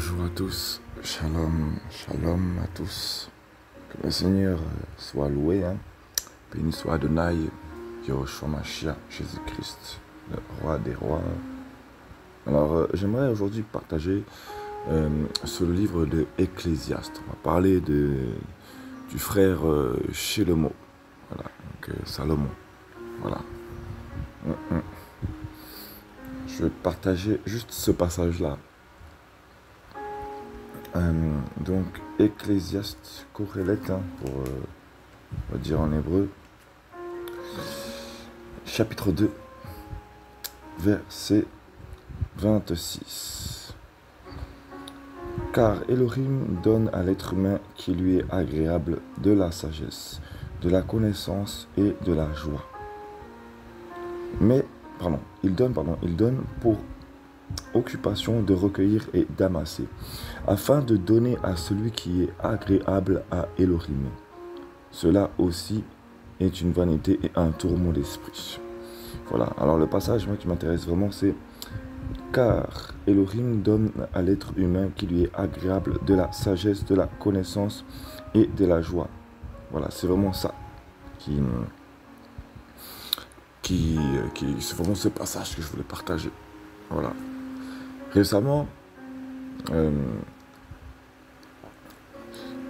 Bonjour à tous, shalom, shalom à tous. Que le Seigneur soit loué, hein. Béni soit Adonai, Yahushua Mashiach, Jésus-Christ, le roi des rois. Alors, j'aimerais aujourd'hui partager sur le livre de Ecclésiaste. On va parler du frère Shlomo, voilà, donc Salomon, voilà. Je vais partager juste ce passage-là. Donc, Ecclésiaste, Corélette, hein, on va dire en hébreu, chapitre 2, verset 26. Car Elohim donne à l'être humain qui lui est agréable de la sagesse, de la connaissance et de la joie. Il donne pour occupation de recueillir et d'amasser, afin de donner à celui qui est agréable à Elohim. Cela aussi est une vanité et un tourment d'esprit. Voilà, alors le passage qui m'intéresse vraiment, c'est « Car Elohim donne à l'être humain qui lui est agréable de la sagesse, de la connaissance et de la joie. » Voilà, c'est vraiment ça c'est vraiment ce passage que je voulais partager. Voilà. Récemment,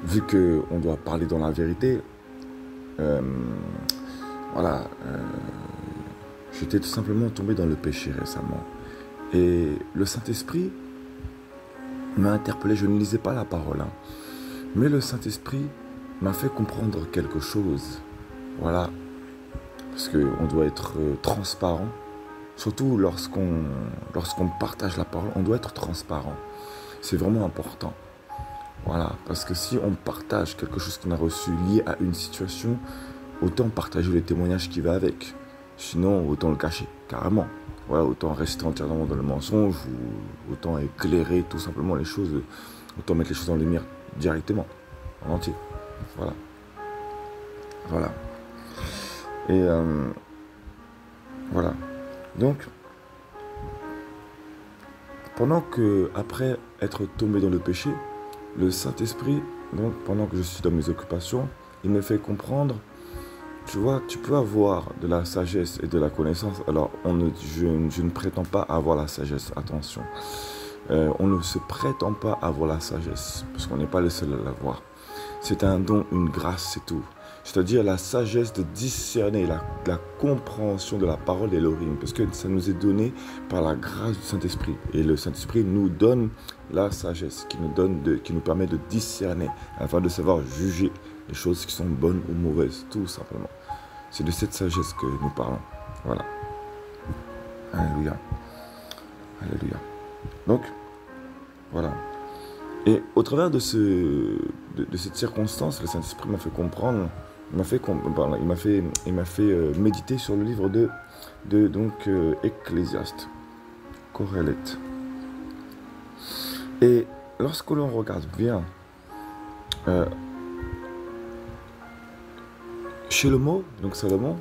vu qu'on doit parler dans la vérité, j'étais tout simplement tombé dans le péché récemment. Et le Saint-Esprit m'a interpellé, je ne lisais pas la parole, hein, mais le Saint-Esprit m'a fait comprendre quelque chose. Voilà, parce qu'on doit être transparent. Surtout lorsqu'on partage la parole, on doit être transparent. C'est vraiment important. Voilà, parce que si on partage quelque chose qu'on a reçu lié à une situation, autant partager le témoignage qui va avec. Sinon, autant le cacher, carrément. Voilà, autant rester entièrement dans le mensonge, ou autant éclairer tout simplement les choses, autant mettre les choses en lumière directement, en entier. Voilà. Voilà. Et voilà. Donc, après être tombé dans le péché, le Saint-Esprit, donc pendant que je suis dans mes occupations, il me fait comprendre, tu vois, tu peux avoir de la sagesse et de la connaissance. Alors, je ne prétends pas avoir la sagesse, attention. On ne se prétend pas avoir la sagesse, parce qu'on n'est pas le seul à l'avoir. C'est un don, une grâce, c'est tout. C'est-à-dire la sagesse de discerner, la compréhension de la parole d'Elohim. Parce que ça nous est donné par la grâce du Saint-Esprit. Et le Saint-Esprit nous donne la sagesse qui nous permet de discerner, afin de savoir juger les choses qui sont bonnes ou mauvaises, tout simplement. C'est de cette sagesse que nous parlons. Voilà. Alléluia. Alléluia. Donc, voilà. Et au travers de cette circonstance, le Saint-Esprit m'a fait comprendre, il m'a fait méditer sur le livre de Ecclésiaste, Corélette. Et lorsque l'on regarde bien, Shlomo, donc Salomon,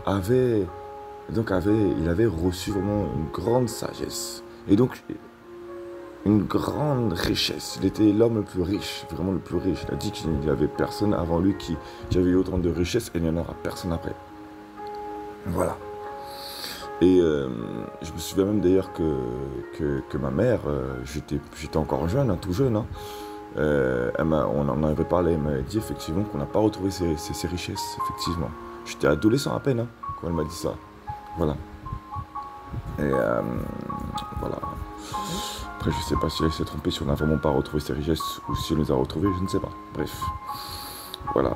il avait reçu vraiment une grande sagesse. Et donc, une grande richesse. Il était l'homme le plus riche, vraiment le plus riche. Il a dit qu'il n'y avait personne avant lui qui avait eu autant de richesse et il n'y en aura personne après. Voilà. Et je me souviens même d'ailleurs que ma mère, j'étais encore jeune, tout jeune, hein, on en avait parlé, elle m'a dit effectivement qu'on n'a pas retrouvé ses richesses, effectivement. J'étais adolescent à peine, hein, quand elle m'a dit ça. Voilà. Et voilà. Après, je ne sais pas si elle s'est trompée, si on n'a vraiment pas retrouvé ses richesses ou si elle nous a retrouvés, je ne sais pas. Bref. Voilà.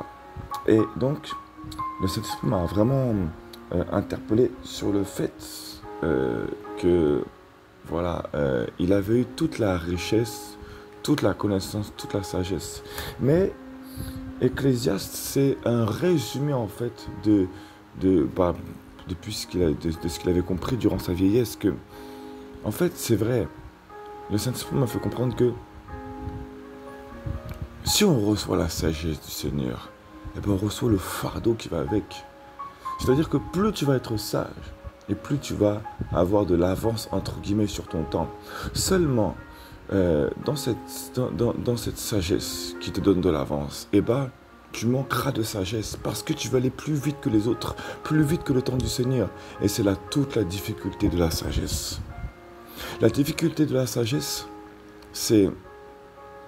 Et donc, le Saint-Esprit m'a vraiment interpellé sur le fait que, voilà, il avait eu toute la richesse, toute la connaissance, toute la sagesse. Mais Ecclésiaste, c'est un résumé, en fait, de ce qu'il avait compris durant sa vieillesse, que, en fait, c'est vrai. Le Saint-Esprit m'a fait comprendre que si on reçoit la sagesse du Seigneur, eh bien on reçoit le fardeau qui va avec. C'est-à-dire que plus tu vas être sage et plus tu vas avoir de l'avance entre guillemets sur ton temps. Seulement, dans cette sagesse qui te donne de l'avance, eh ben, tu manqueras de sagesse parce que tu vas aller plus vite que les autres, plus vite que le temps du Seigneur. Et c'est là toute la difficulté de la sagesse. La difficulté de la sagesse, c'est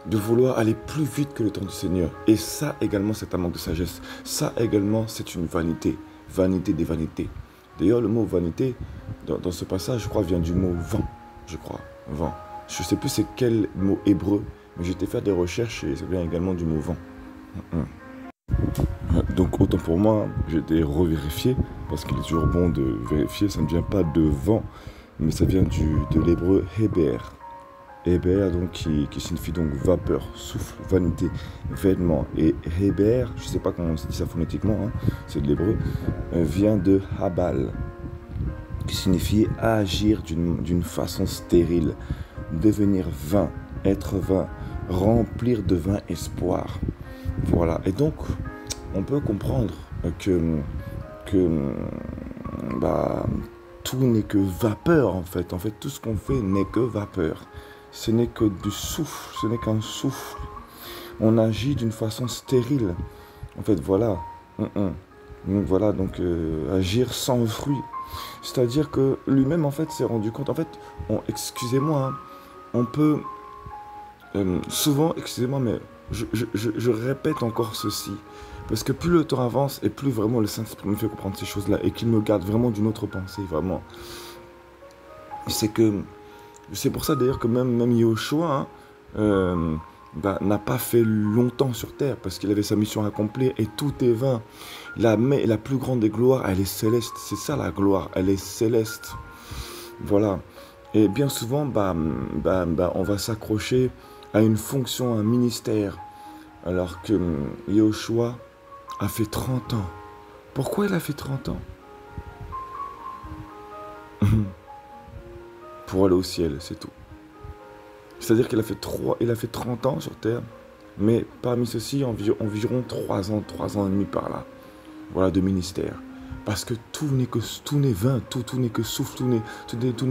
de vouloir aller plus vite que le temps du Seigneur. Et ça également, c'est un manque de sagesse. Ça également, c'est une vanité. Vanité des vanités. D'ailleurs, le mot vanité, dans ce passage, je crois, vient du mot vent. Je crois, vent. Je ne sais plus c'est quel mot hébreu, mais j'ai été faire des recherches et ça vient également du mot vent. Donc autant pour moi, j'ai été revérifié, parce qu'il est toujours bon de vérifier, ça ne vient pas de vent, mais ça vient de l'hébreu héber. Héber, donc, qui signifie donc vapeur, souffle, vanité, vêtement. Et héber, je ne sais pas comment on se dit ça phonétiquement, hein, c'est de l'hébreu, vient de habal, qui signifie agir d'une façon stérile, devenir vain, être vain, remplir de vain espoir. Voilà, et donc on peut comprendre que tout n'est que vapeur en fait. En fait, tout ce qu'on fait n'est que vapeur. Ce n'est que du souffle, ce n'est qu'un souffle. On agit d'une façon stérile. En fait, voilà. Donc voilà, donc agir sans fruit. C'est-à-dire que lui-même en fait s'est rendu compte. En fait, excusez-moi, hein, on peut souvent, excusez-moi, mais je répète encore ceci. Parce que plus le temps avance et plus vraiment le Saint-Esprit me fait comprendre ces choses-là et qu'il me garde vraiment d'une autre pensée, vraiment. C'est pour ça d'ailleurs que même Yahushua n'a pas fait longtemps sur terre parce qu'il avait sa mission à accomplir et tout est vain. La plus grande des gloires, elle est céleste. C'est ça la gloire, elle est céleste. Voilà. Et bien souvent, on va s'accrocher à une fonction, à un ministère. Alors que Yahushua a fait 30 ans. Pourquoi il a fait 30 ans? Pour aller au ciel, c'est tout. C'est-à-dire qu'il a fait 30 ans sur terre, mais parmi ceux-ci, environ 3 ans et demi par là. Voilà, de ministère. Parce que tout n'est vain, tout n'est que souffle, tout n'est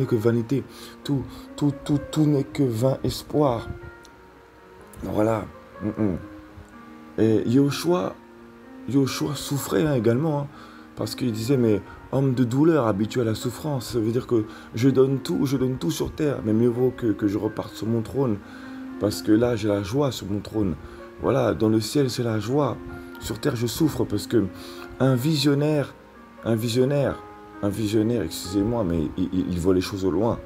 que vanité, tout n'est que vain espoir. Voilà. Et Yahushua souffrait également, parce qu'il disait, mais homme de douleur, habitué à la souffrance, ça veut dire que je donne tout sur terre, mais mieux vaut que je reparte sur mon trône, parce que là j'ai la joie sur mon trône. Voilà, dans le ciel c'est la joie, sur terre je souffre, parce que un visionnaire, excusez-moi, mais il voit les choses au loin,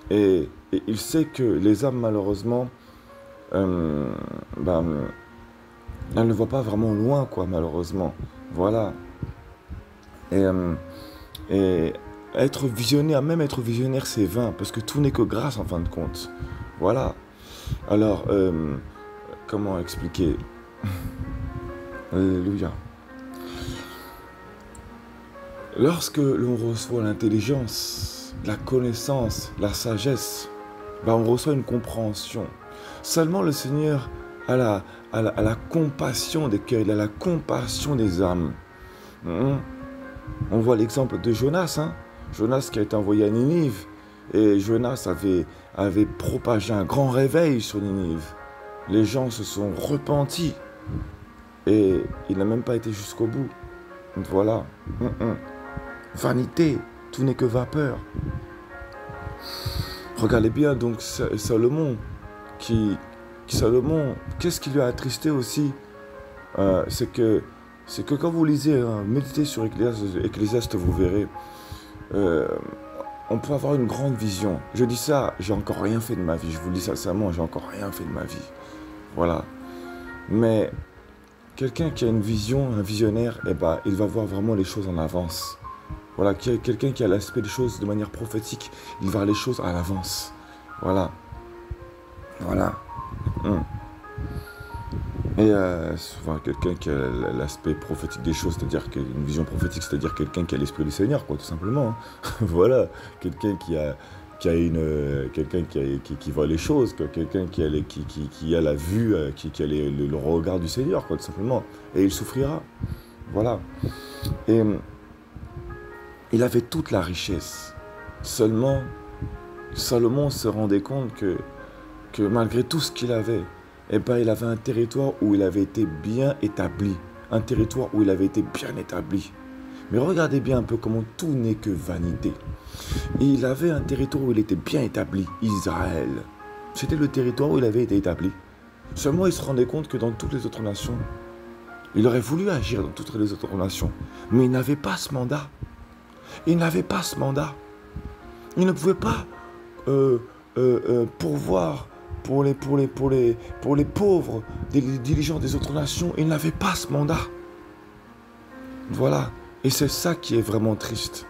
et il sait que les âmes malheureusement, elle ne voit pas vraiment loin, quoi, malheureusement. Voilà. Et être visionnaire, c'est vain, parce que tout n'est que grâce, en fin de compte. Voilà. Alors, comment expliquer? Alléluia. Lorsque l'on reçoit l'intelligence, la connaissance, la sagesse, on reçoit une compréhension. Seulement le Seigneur a la compassion des cœurs, il a la compassion des âmes. On voit l'exemple de Jonas, Jonas qui a été envoyé à Ninive, et Jonas avait propagé un grand réveil sur Ninive. Les gens se sont repentis, et il n'a même pas été jusqu'au bout. Voilà. Vanité, tout n'est que vapeur. Regardez bien, donc Salomon, qu'est-ce qui lui a attristé aussi, c'est que quand vous lisez, méditez sur Ecclésiaste, vous verrez, on peut avoir une grande vision. Je dis ça, j'ai encore rien fait de ma vie, je vous le dis sincèrement, j'ai encore rien fait de ma vie. Voilà. Mais quelqu'un qui a une vision, un visionnaire, il va voir vraiment les choses en avance. Voilà, quelqu'un qui a l'aspect des choses de manière prophétique, il va voir les choses à l'avance. Voilà. Et souvent quelqu'un qui a l'aspect prophétique des choses, c'est-à-dire une vision prophétique, c'est-à-dire quelqu'un qui a l'esprit du Seigneur, quoi, tout simplement. Voilà, quelqu'un qui voit les choses, quoi. Quelqu'un qui a la vue, qui a le regard du Seigneur, quoi, tout simplement. Et il souffrira. Voilà. Et il avait toute la richesse. Seulement, Salomon se rendait compte que que malgré tout ce qu'il avait, eh ben, il avait un territoire où il avait été bien établi. Un territoire où il avait été bien établi. Mais regardez bien un peu comment tout n'est que vanité. Et il avait un territoire où il était bien établi, Israël. C'était le territoire où il avait été établi. Seulement, il se rendait compte que dans toutes les autres nations, il aurait voulu agir dans toutes les autres nations. Mais il n'avait pas ce mandat. Il n'avait pas ce mandat. Il ne pouvait pas pourvoir pour les pauvres, des dirigeants des autres nations. Il n'avait pas ce mandat. Voilà. Et c'est ça qui est vraiment triste.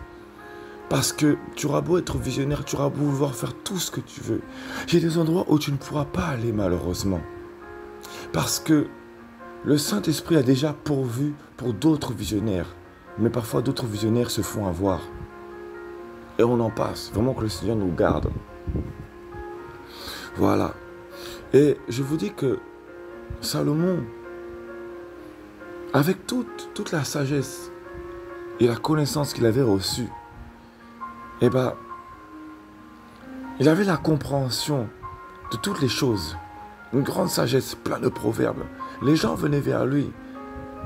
Parce que tu auras beau être visionnaire, tu auras beau vouloir faire tout ce que tu veux. Il y a des endroits où tu ne pourras pas aller malheureusement. Parce que le Saint-Esprit a déjà pourvu pour d'autres visionnaires. Mais parfois d'autres visionnaires se font avoir. Et on en passe. Vraiment que le Seigneur nous garde. Voilà. Et je vous dis que Salomon, avec toute la sagesse et la connaissance qu'il avait reçue, eh ben, il avait la compréhension de toutes les choses. Une grande sagesse, plein de proverbes. Les gens venaient vers lui.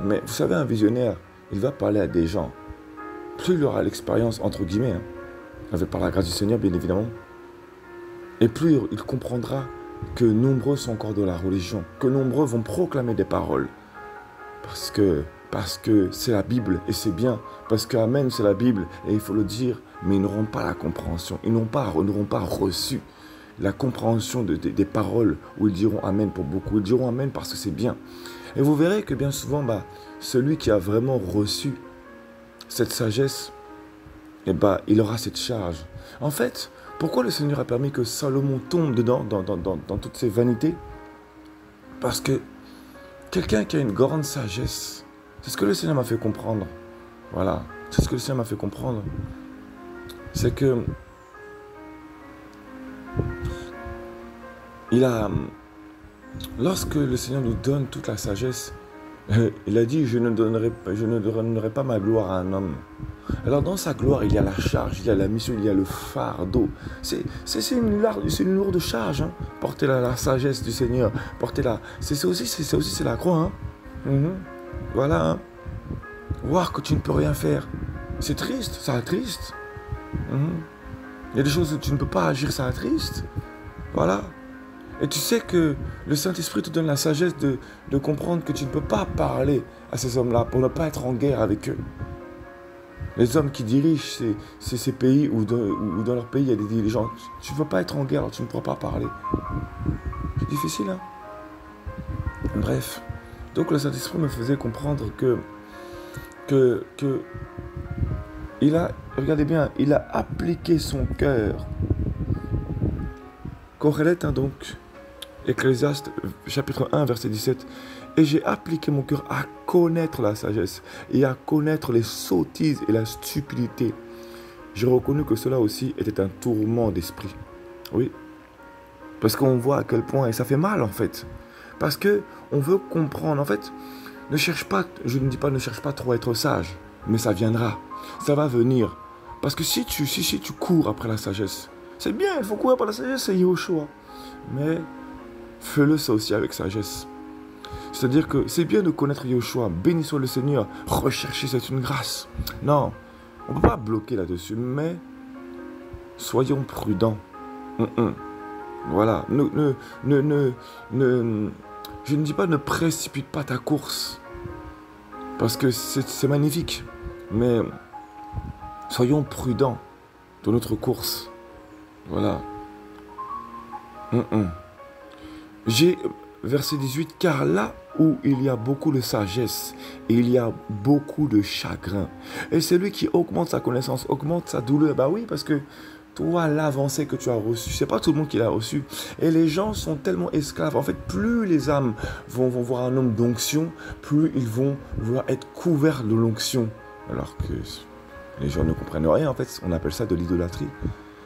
Mais vous savez, un visionnaire, il va parler à des gens. Plus il aura l'expérience, entre guillemets, avec par la grâce du Seigneur, bien évidemment, et plus il comprendra que nombreux sont encore de la religion, que nombreux vont proclamer des paroles. Parce que c'est la Bible et c'est bien. Parce que Amen, c'est la Bible et il faut le dire, mais ils n'auront pas la compréhension. Ils n'auront pas reçu la compréhension des paroles où ils diront Amen pour beaucoup. Ils diront Amen parce que c'est bien. Et vous verrez que bien souvent, celui qui a vraiment reçu cette sagesse, il aura cette charge. En fait, pourquoi le Seigneur a permis que Salomon tombe dedans, dans toutes ces vanités? Parce que quelqu'un qui a une grande sagesse, c'est ce que le Seigneur m'a fait comprendre. Voilà, c'est ce que le Seigneur m'a fait comprendre. C'est que lorsque le Seigneur nous donne toute la sagesse, il a dit, je ne donnerai pas ma gloire à un homme. Alors dans sa gloire, il y a la charge, il y a la mission, il y a le fardeau. C'est une lourde charge, porter la sagesse du Seigneur, c'est aussi la croix. Voilà. Voir que tu ne peux rien faire, c'est triste, ça attriste. Il y a des choses où tu ne peux pas agir, ça attriste. Voilà. Et tu sais que le Saint-Esprit te donne la sagesse de comprendre que tu ne peux pas parler à ces hommes-là pour ne pas être en guerre avec eux. Les hommes qui dirigent ces pays ou dans leur pays, il y a des dirigeants. Tu ne peux pas être en guerre, alors tu ne pourras pas parler. C'est difficile, hein? Bref. Donc le Saint-Esprit me faisait comprendre regardez bien, il a appliqué son cœur. Corélette, donc, Ecclésiaste, chapitre 1, verset 17. Et j'ai appliqué mon cœur à connaître la sagesse et à connaître les sottises et la stupidité. J'ai reconnu que cela aussi était un tourment d'esprit. Oui. Parce qu'on voit à quel point, et ça fait mal en fait. Parce qu'on veut comprendre. En fait, je ne dis pas ne cherche pas trop à être sage, mais ça viendra. Ça va venir. Parce que si tu cours après la sagesse, c'est bien, il faut courir après la sagesse, c'est Yahushua. Mais fais-le ça aussi avec sagesse. C'est-à-dire que c'est bien de connaître Yahushua, béni soit le Seigneur, rechercher, c'est une grâce. Non, on ne peut pas bloquer là-dessus, mais soyons prudents. Voilà, je ne dis pas ne précipite pas ta course, parce que c'est magnifique, mais soyons prudents dans notre course. Voilà. J'ai, verset 18, car là où il y a beaucoup de sagesse, il y a beaucoup de chagrin. Et celui qui augmente sa connaissance, augmente sa douleur. Bah oui, parce que toi, l'avancée que tu as reçue, c'est pas tout le monde qui l'a reçue. Et les gens sont tellement esclaves. En fait, plus les âmes vont voir un homme d'onction, plus ils vont vouloir être couverts de l'onction. Alors que les gens ne comprennent rien, en fait. On appelle ça de l'idolâtrie.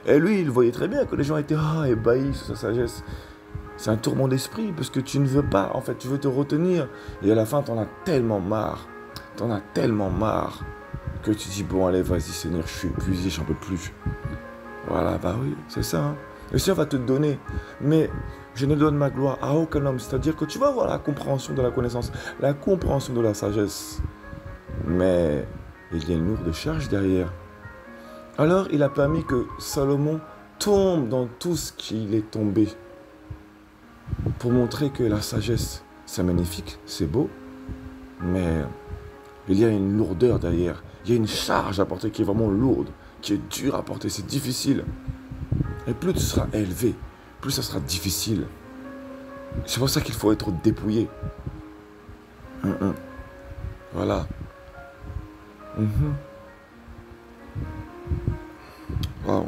Et lui, il voyait très bien que les gens étaient ébahis sur sa sagesse. C'est un tourment d'esprit, parce que tu ne veux pas, en fait, tu veux te retenir. Et à la fin, t'en as tellement marre. Que tu dis, bon, allez, vas-y, Seigneur, je suis épuisé, j'en peux plus. Voilà, bah oui, c'est ça. Le Seigneur va te donner. Mais Je ne donne ma gloire à aucun homme. C'est-à-dire que tu vas avoir la compréhension de la connaissance, la compréhension de la sagesse. Mais il y a une lourde charge derrière. Alors il a permis que Salomon tombe dans tout ce qu'il est tombé. Pour montrer que la sagesse, c'est magnifique, c'est beau. Mais il y a une lourdeur derrière. Il y a une charge à porter qui est vraiment lourde, qui est dure à porter, c'est difficile. Et plus tu seras élevé, plus ça sera difficile. C'est pour ça qu'il faut être dépouillé. Voilà. Waouh.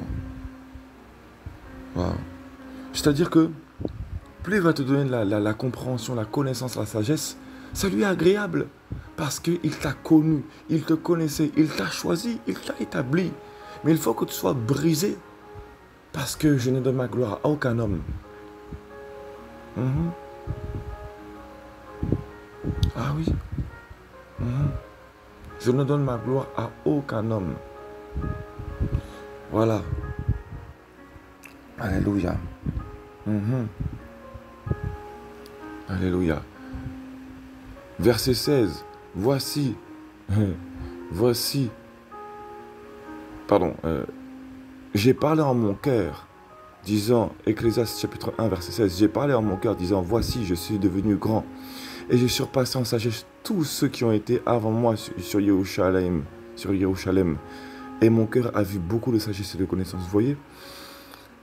Waouh. C'est-à-dire que plus il va te donner la compréhension, la connaissance, la sagesse, ça lui est agréable. Parce qu'il t'a connu, il te connaissait, il t'a choisi, il t'a établi. Mais il faut que tu sois brisé. Parce que je ne donne ma gloire à aucun homme. Ah oui. Je ne donne ma gloire à aucun homme. Voilà. Alléluia. Alléluia. Verset 16. Voici. Pardon. J'ai parlé en mon cœur, disant, Ecclésiaste chapitre 1, verset 16, j'ai parlé en mon cœur, disant, voici, je suis devenu grand, et j'ai surpassé en sagesse tous ceux qui ont été avant moi sur Jérusalem, et mon cœur a vu beaucoup de sagesse et de connaissance. Vous voyez?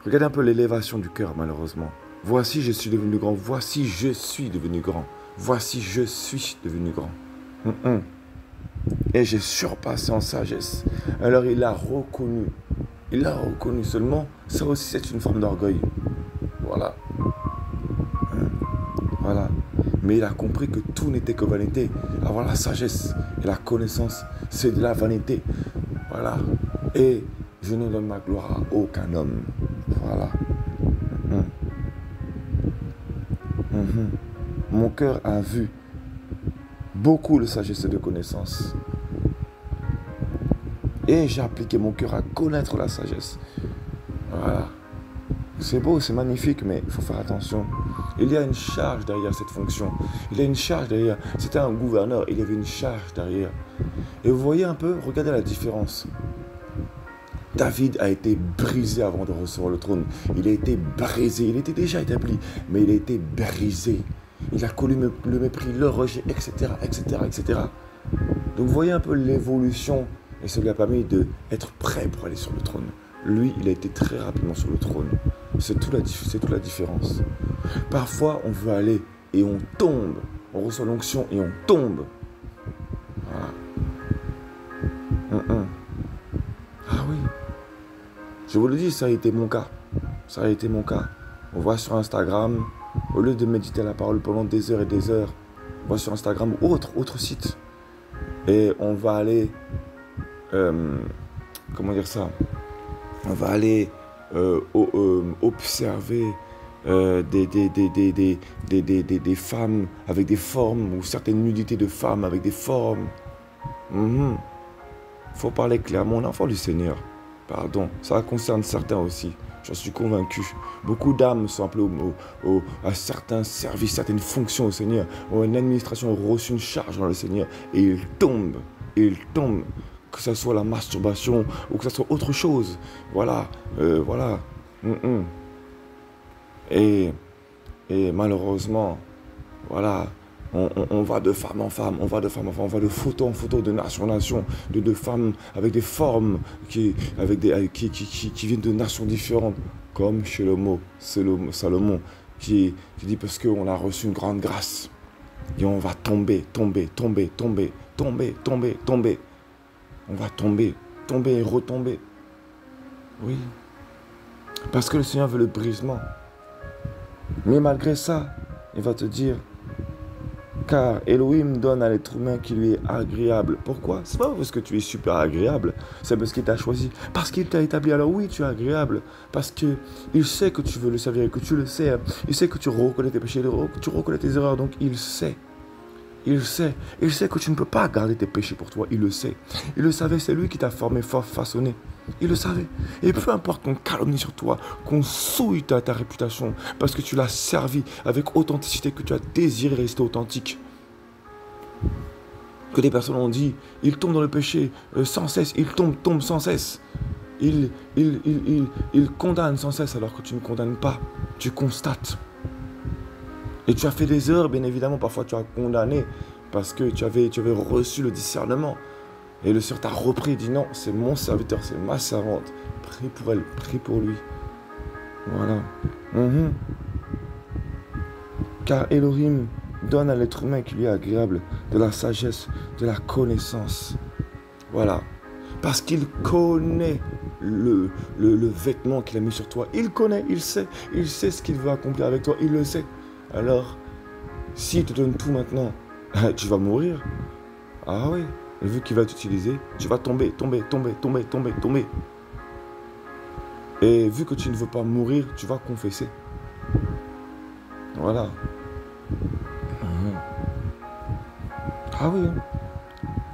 Regardez un peu l'élévation du cœur, malheureusement. Voici, je suis devenu grand, voici, je suis devenu grand, voici, je suis devenu grand. Et j'ai surpassé en sagesse. Alors il a reconnu. Il l'a reconnu seulement. Ça aussi, c'est une forme d'orgueil. Voilà. Voilà. Mais il a compris que tout n'était que vanité. Avoir la sagesse et la connaissance, c'est de la vanité. Voilà. Et je ne donne ma gloire à aucun homme. Voilà. Mon cœur a vu beaucoup de sagesse et de connaissance. Et j'ai appliqué mon cœur à connaître la sagesse. Voilà. C'est beau, c'est magnifique, mais il faut faire attention. Il y a une charge derrière cette fonction. Il y a une charge derrière. C'était un gouverneur, il y avait une charge derrière. Et vous voyez un peu, regardez la différence. David a été brisé avant de recevoir le trône. Il a été brisé, il était déjà établi, mais il a été brisé. Il a connu le mépris, le rejet, etc., etc., etc. Donc vous voyez un peu l'évolution. Et ça lui a permis d'être prêt pour aller sur le trône. Lui, il a été très rapidement sur le trône. C'est toute la différence. Parfois, on veut aller et on tombe. On reçoit l'onction et on tombe. Voilà. Ah oui. Je vous le dis, ça a été mon cas. Ça a été mon cas. On voit sur Instagram, au lieu de méditer la parole pendant des heures et des heures, on va sur Instagram ou autre site. Et on va aller... comment dire ça? On va aller observer des femmes avec des formes, ou certaines nudités de femmes avec des formes. Faut parler clairement, on est enfant du Seigneur. Pardon, ça concerne certains aussi, j'en suis convaincu. Beaucoup d'âmes sont appelées à certains services, certaines fonctions au Seigneur, ou une administration a reçu une charge dans le Seigneur, et ils tombent. Que ce soit la masturbation ou que ce soit autre chose. Voilà. Voilà. Et malheureusement, voilà, on va de femme en femme, on va de photo en photo, de nation en nation, de femmes avec des formes qui viennent de nations différentes, comme chez Salomon, qui dit parce qu'on a reçu une grande grâce. Et on va tomber. On va tomber et retomber. Oui. Parce que le Seigneur veut le brisement. Mais malgré ça, il va te dire, car Elohim donne à l'être humain qui lui est agréable. Pourquoi? C'est pas parce que tu es super agréable, c'est parce qu'il t'a choisi, parce qu'il t'a établi. Alors oui, tu es agréable, parce qu'il sait que tu veux le servir et que tu le sais. Il sait que tu reconnais tes péchés, que tu reconnais tes erreurs, donc il sait. Il sait. Il sait que tu ne peux pas garder tes péchés pour toi. Il le sait. Il le savait. C'est lui qui t'a formé, façonné. Il le savait. Et peu importe qu'on calomnie sur toi, qu'on souille ta réputation, parce que tu l'as servi avec authenticité, que tu as désiré rester authentique. Que des personnes ont dit, il tombe dans le péché sans cesse, il tombe sans cesse. Il condamne sans cesse alors que tu ne condamnes pas. Tu constates. Et tu as fait des erreurs, bien évidemment. Parfois, tu as condamné parce que tu avais reçu le discernement. Et le Seigneur t'a repris et dit non, c'est mon serviteur, c'est ma servante. Prie pour elle, prie pour lui. Voilà. Car Elohim donne à l'être humain qui lui est agréable de la sagesse, de la connaissance. Voilà. Parce qu'il connaît le vêtement qu'il a mis sur toi. Il connaît, il sait ce qu'il veut accomplir avec toi, il le sait. Alors, s'il te donne tout maintenant, tu vas mourir. Ah oui. Et vu qu'il va t'utiliser, tu vas tomber. Et vu que tu ne veux pas mourir, tu vas confesser. Voilà. Ah oui.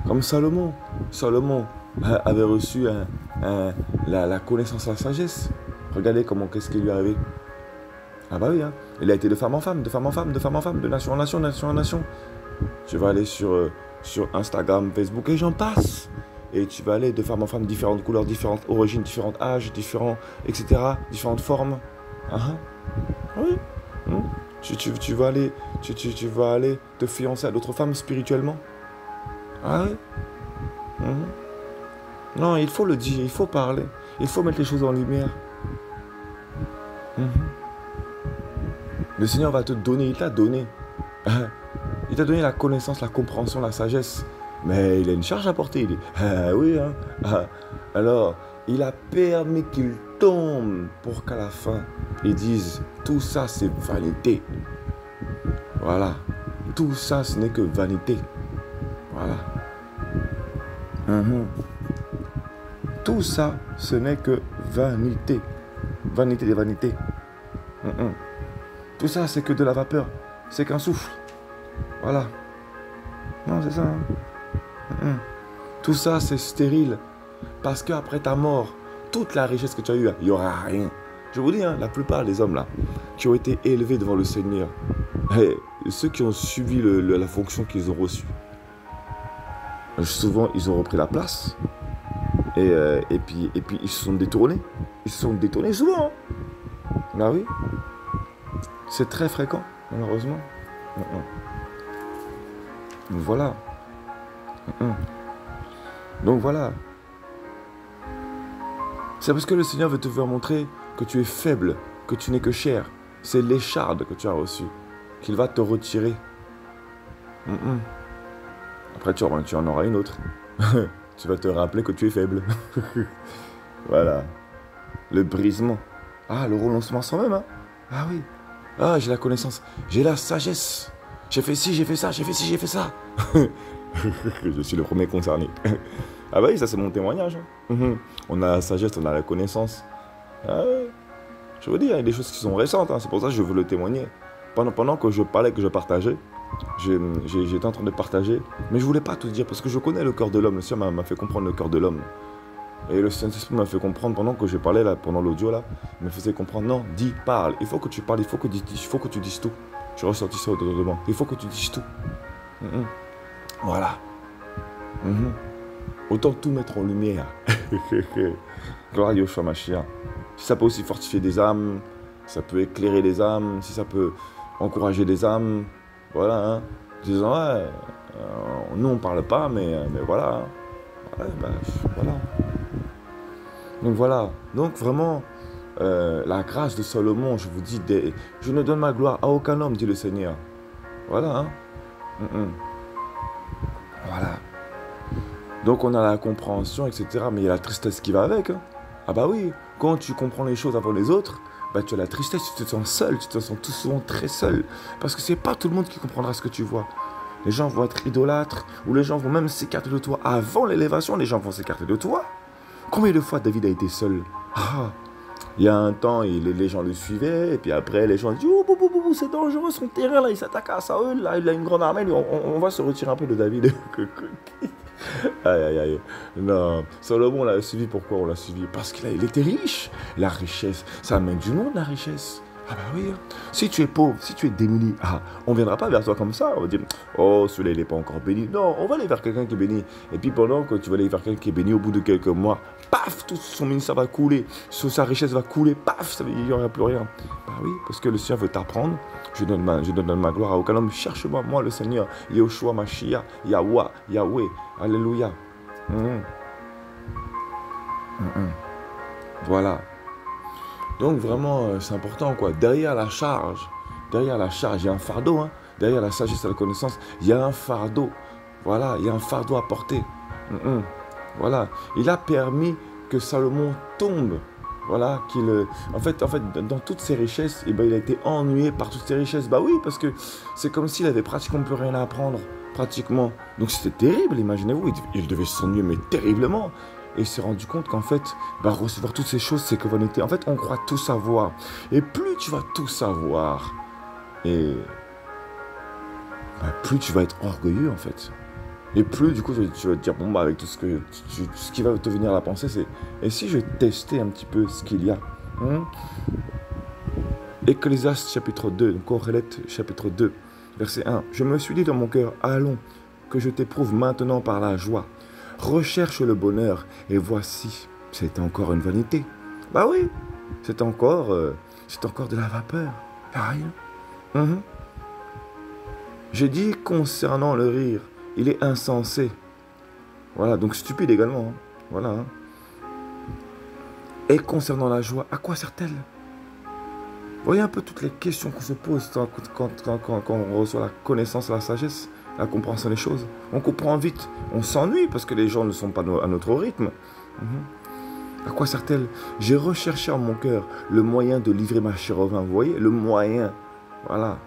Comme Salomon. Salomon avait reçu la connaissance, la sagesse. Regardez qu'est-ce qui lui est arrivé. Ah bah oui, hein. Il a été de femme en femme, de nation en nation. Tu vas aller sur Instagram, Facebook et j'en passe. Et tu vas aller de femme en femme, différentes couleurs, différentes origines, différents âges, etc. Différentes formes. Oui. Tu vas aller te fiancer à d'autres femmes spirituellement. Ah oui. Non, il faut le dire, il faut parler. Il faut mettre les choses en lumière. Le Seigneur va te donner, il t'a donné. Il t'a donné la connaissance, la compréhension, la sagesse. Mais il a une charge à porter. Il dit, oui, hein. Alors, il a permis qu'il tombe pour qu'à la fin, ils disent, tout ça c'est vanité. Voilà. Tout ça, ce n'est que vanité. Voilà. Tout ça, ce n'est que vanité. Vanité des vanités. Tout ça, c'est que de la vapeur. C'est qu'un souffle. Voilà. Non, c'est ça. Tout ça, c'est stérile. Parce qu'après ta mort, toute la richesse que tu as eue, il n'y aura rien. Je vous dis, hein, la plupart des hommes là, qui ont été élevés devant le Seigneur, ceux qui ont suivi la fonction qu'ils ont reçue, souvent, ils ont repris la place. Et puis, ils se sont détournés. Ils se sont détournés souvent. Hein. Bah oui. C'est très fréquent, malheureusement. Voilà. Donc voilà. C'est parce que le Seigneur veut te faire montrer que tu es faible, que tu n'es que chair. C'est l'écharde que tu as reçue qu'il va te retirer. Après, tu en auras une autre. Tu vas te rappeler que tu es faible. Voilà. Le brisement. Ah, le renoncement sans même. Hein. Ah oui. Ah, j'ai la connaissance. J'ai la sagesse. J'ai fait ci, j'ai fait ça, j'ai fait ci, j'ai fait ça. Je suis le premier concerné. Ah bah oui, ça c'est mon témoignage. Hein. On a la sagesse, on a la connaissance. Ah ouais. Je veux dire, il y a des choses qui sont récentes. Hein. C'est pour ça que je veux le témoigner. Pendant que je parlais, que je partageais, j'étais en train de partager. Mais je voulais pas tout dire parce que je connais le cœur de l'homme. Le Seigneur m'a fait comprendre le cœur de l'homme. Et le Saint-Esprit m'a fait comprendre pendant que je parlais là, pendant l'audio là, il me faisait comprendre, non, dis, parle, il faut que tu parles, il faut que tu dises tout. Je ressortis ça autour de moi, il faut que tu dises tout. Voilà. Autant tout mettre en lumière. Gloire à Yoshua Mashiach. Si ça peut aussi fortifier des âmes, ça peut éclairer des âmes, si ça peut encourager des âmes, voilà, hein. Disant, ouais, nous on parle pas, mais voilà. Hein. Ouais, voilà. Donc voilà, donc vraiment, la grâce de Salomon, je vous dis, je ne donne ma gloire à aucun homme, dit le Seigneur. Voilà, hein. Voilà. Donc on a la compréhension, etc., mais il y a la tristesse qui va avec. Hein. Ah bah oui, quand tu comprends les choses avant les autres, bah tu as la tristesse, tu te sens seul, tu te sens tout souvent très seul. Parce que c'est pas tout le monde qui comprendra ce que tu vois. Les gens vont être idolâtres, ou les gens vont même s'écarter de toi. Avant l'élévation, les gens vont s'écarter de toi. Combien de fois David a été seul? Il y a un temps, les gens le suivaient, et puis après, les gens disaient, oh, c'est dangereux, son terrain, là, il s'attaque à Saül, là, il a une grande armée, on va se retirer un peu de David. Aïe, aïe, aïe. Non, Salomon, on l'a suivi, pourquoi on l'a suivi? Parce qu'il était riche. La richesse, ça amène du monde, la richesse. Ah bah oui, hein. Si tu es pauvre, si tu es démuni, on ne viendra pas vers toi comme ça. On va dire, oh, celui-là, il n'est pas encore béni. Non, on va aller vers quelqu'un qui est béni. Et puis pendant que tu vas aller vers quelqu'un qui est béni, au bout de quelques mois, paf, tout son ministère va couler, sa richesse va couler, paf, ça veut dire qu'il n'y aura plus rien. Bah oui, parce que le Seigneur veut t'apprendre. Je donne ma gloire à aucun homme. Cherche-moi, moi, le Seigneur, Yahushua, Mashiach, Yahweh, Yahweh. Alléluia. Voilà. Donc vraiment, c'est important, quoi. Derrière la charge, il y a un fardeau. Hein. Derrière la sagesse et la connaissance, il y a un fardeau. Voilà, il y a un fardeau à porter. Voilà. Il a permis que Salomon tombe. Voilà, en fait, dans toutes ses richesses, il a été ennuyé par toutes ses richesses. Bah oui, parce que c'est comme s'il avait pratiquement plus rien à apprendre. Pratiquement. Donc c'était terrible, imaginez-vous. Il devait s'ennuyer, mais terriblement. Et il s'est rendu compte qu'en fait, recevoir toutes ces choses, c'est que vanité. En fait, on croit tout savoir. Et plus tu vas tout savoir, et plus tu vas être orgueilleux, en fait. Et plus, du coup, tu vas te dire, bon, avec tout ce qui va te venir à la pensée, c'est, et si je testais un petit peu ce qu'il y a Ecclésiaste chapitre 2, Corélette chapitre 2, verset 1. Je me suis dit dans mon cœur, allons, que je t'éprouve maintenant par la joie. Recherche le bonheur, et voici, c'est encore une vanité. Bah oui, c'est encore de la vapeur. Rien. J'ai dit concernant le rire, il est insensé. Voilà, donc stupide également. Hein. Voilà. Hein. Et concernant la joie, à quoi sert-elle? Voyez un peu toutes les questions qu'on se pose quand on reçoit la connaissance, la sagesse, la compréhension des choses. On comprend vite. On s'ennuie parce que les gens ne sont pas à notre rythme. À quoi sert-elle? J'ai recherché en mon cœur le moyen de livrer ma chair au vin. Vous voyez, le moyen. Voilà.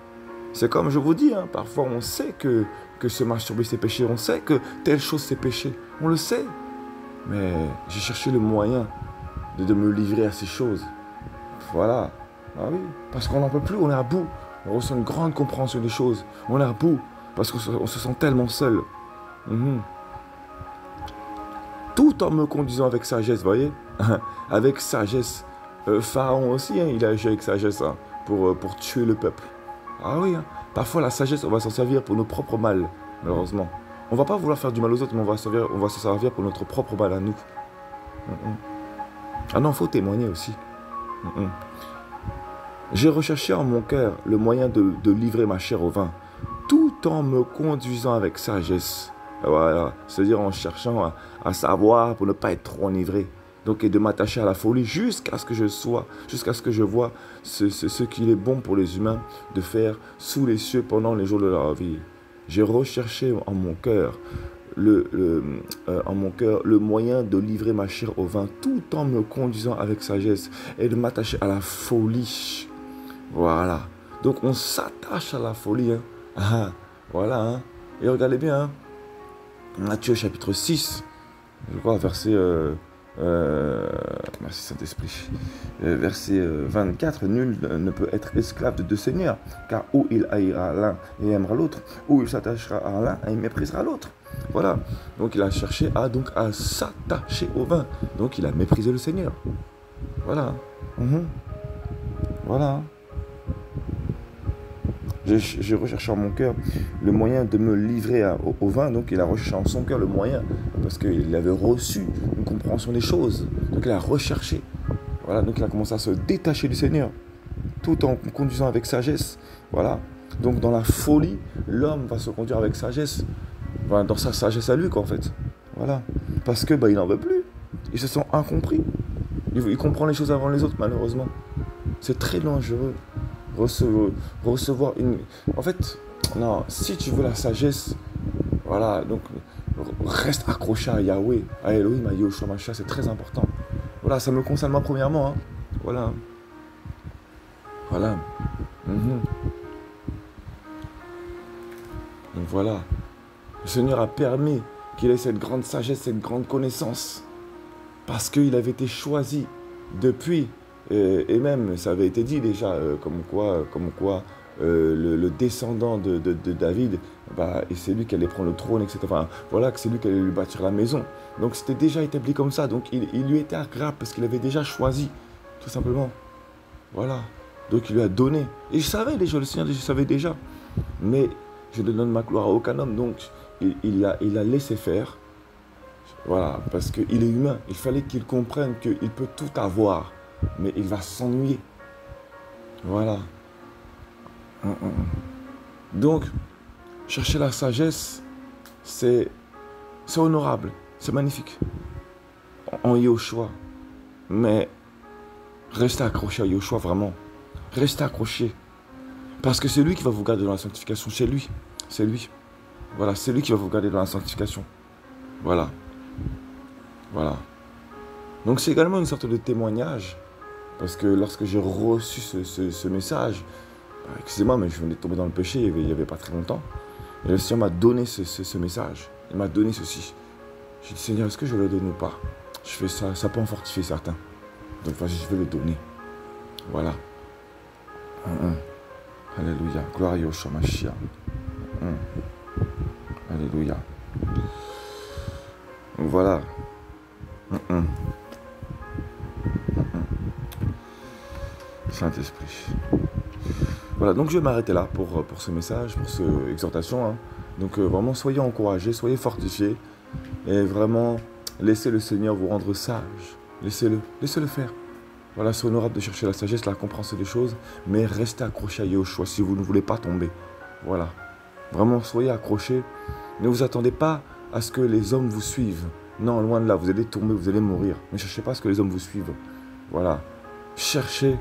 C'est comme je vous dis, hein, parfois on sait que se masturber c'est péché, on sait que telle chose c'est péché, on le sait. Mais j'ai cherché le moyen de me livrer à ces choses. Voilà. Ah oui, parce qu'on n'en peut plus, on est à bout. On ressent une grande compréhension des choses. On est à bout, parce qu'on se sent tellement seul. Tout en me conduisant avec sagesse, vous voyez. Avec sagesse. Pharaon aussi, hein, il a agi avec sagesse hein, pour tuer le peuple. Ah oui, hein. Parfois la sagesse, on va s'en servir pour nos propres mal, malheureusement. On va pas vouloir faire du mal aux autres, mais on va s'en servir pour notre propre mal à nous. Ah non, il faut témoigner aussi. J'ai recherché en mon cœur le moyen de livrer ma chair au vin, tout en me conduisant avec sagesse. Voilà, c'est-à-dire en cherchant à savoir pour ne pas être trop enivré. Donc, et de m'attacher à la folie jusqu'à ce que je vois ce qu'il est bon pour les humains de faire sous les cieux pendant les jours de leur vie. J'ai recherché en mon cœur le moyen de livrer ma chair au vin tout en me conduisant avec sagesse et de m'attacher à la folie. Voilà. Donc, on s'attache à la folie. Hein. Voilà. Hein. Et regardez bien. Hein. Matthieu chapitre 6, je crois, verset... merci Saint-Esprit. Verset 24, nul ne peut être esclave de deux seigneurs, car ou il haïra l'un et aimera l'autre, ou il s'attachera à l'un et il méprisera l'autre. Voilà. Donc il a cherché à s'attacher au vin. Donc il a méprisé le Seigneur. Voilà. Voilà. J'ai recherché en mon cœur le moyen de me livrer au vin. Donc il a recherché en son cœur le moyen, parce qu'il avait reçu une compréhension des choses. Donc il a recherché. Voilà, donc il a commencé à se détacher du Seigneur, tout en conduisant avec sagesse. Voilà. Donc dans la folie, l'homme va se conduire avec sagesse. Voilà, dans sa sagesse à lui, quoi, en fait. Voilà. Parce que il n'en veut plus. Il se sent incompris. Il comprend les choses avant les autres, malheureusement. C'est très dangereux. Recevoir une... En fait, non, si tu veux la sagesse, voilà, donc reste accroché à Yahweh, à Elohim, à Yahushua Mashiach, c'est très important. Voilà, ça me concerne moi premièrement. Hein. Voilà. Voilà. Donc voilà. Le Seigneur a permis qu'il ait cette grande sagesse, cette grande connaissance, parce qu'il avait été choisi depuis Et même, ça avait été dit déjà, comme quoi le descendant de David, bah, et c'est lui qui allait prendre le trône, etc. Enfin, voilà, que c'est lui qui allait lui bâtir la maison. Donc c'était déjà établi comme ça. Donc il lui était agréable parce qu'il avait déjà choisi, tout simplement. Voilà. Donc il lui a donné. Et je savais déjà, le Seigneur, je savais déjà. Mais je ne donne ma gloire à aucun homme. Donc il a laissé faire. Voilà, parce qu'il est humain. Il fallait qu'il comprenne qu'il peut tout avoir, mais il va s'ennuyer. Voilà. Donc, chercher la sagesse, c'est honorable, c'est magnifique. En Yahushua. Mais restez accroché à Yahushua, vraiment. Restez accroché. Parce que c'est lui qui va vous garder dans la sanctification. C'est lui. C'est lui. Voilà, c'est lui qui va vous garder dans la sanctification. Voilà. Voilà. Donc c'est également une sorte de témoignage. Parce que lorsque j'ai reçu ce message, excusez-moi, mais je venais de tomber dans le péché il n'y avait pas très longtemps. Et le Seigneur m'a donné ce message. Il m'a donné ceci. J'ai dit, Seigneur, est-ce que je le donne ou pas? Je fais ça, ça peut en fortifier certains. Donc vas-y, je vais le donner. Voilà. Alléluia. Gloire à Yahshua Mashiach. Alléluia. Donc voilà. Saint-Esprit. Voilà, donc je vais m'arrêter là pour ce message, pour cette exhortation. Hein. Donc vraiment, soyez encouragés, soyez fortifiés. Et vraiment, laissez le Seigneur vous rendre sage. Laissez-le faire. Voilà, c'est honorable de chercher la sagesse, la compréhension des choses, mais restez accrochés à Yahushua si vous ne voulez pas tomber. Voilà. Vraiment, soyez accrochés. Ne vous attendez pas à ce que les hommes vous suivent. Non, loin de là, vous allez tomber, vous allez mourir. Ne cherchez pas à ce que les hommes vous suivent. Voilà. Cherchez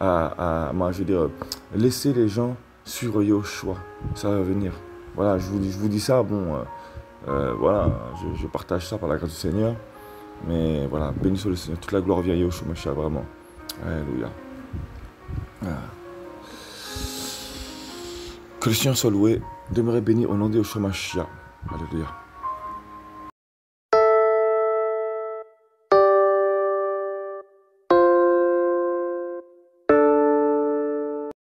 moi, je veux dire, laissez les gens suivre Yahushua. Ça va venir. Voilà, je vous dis ça, bon, voilà, je partage ça par la grâce du Seigneur. Mais voilà, béni soit le Seigneur. Toute la gloire vient à Yahushua Mashiach, vraiment. Alléluia. Que le Seigneur soit loué. Demeurez béni au nom de Yahushua Mashiach. Alléluia.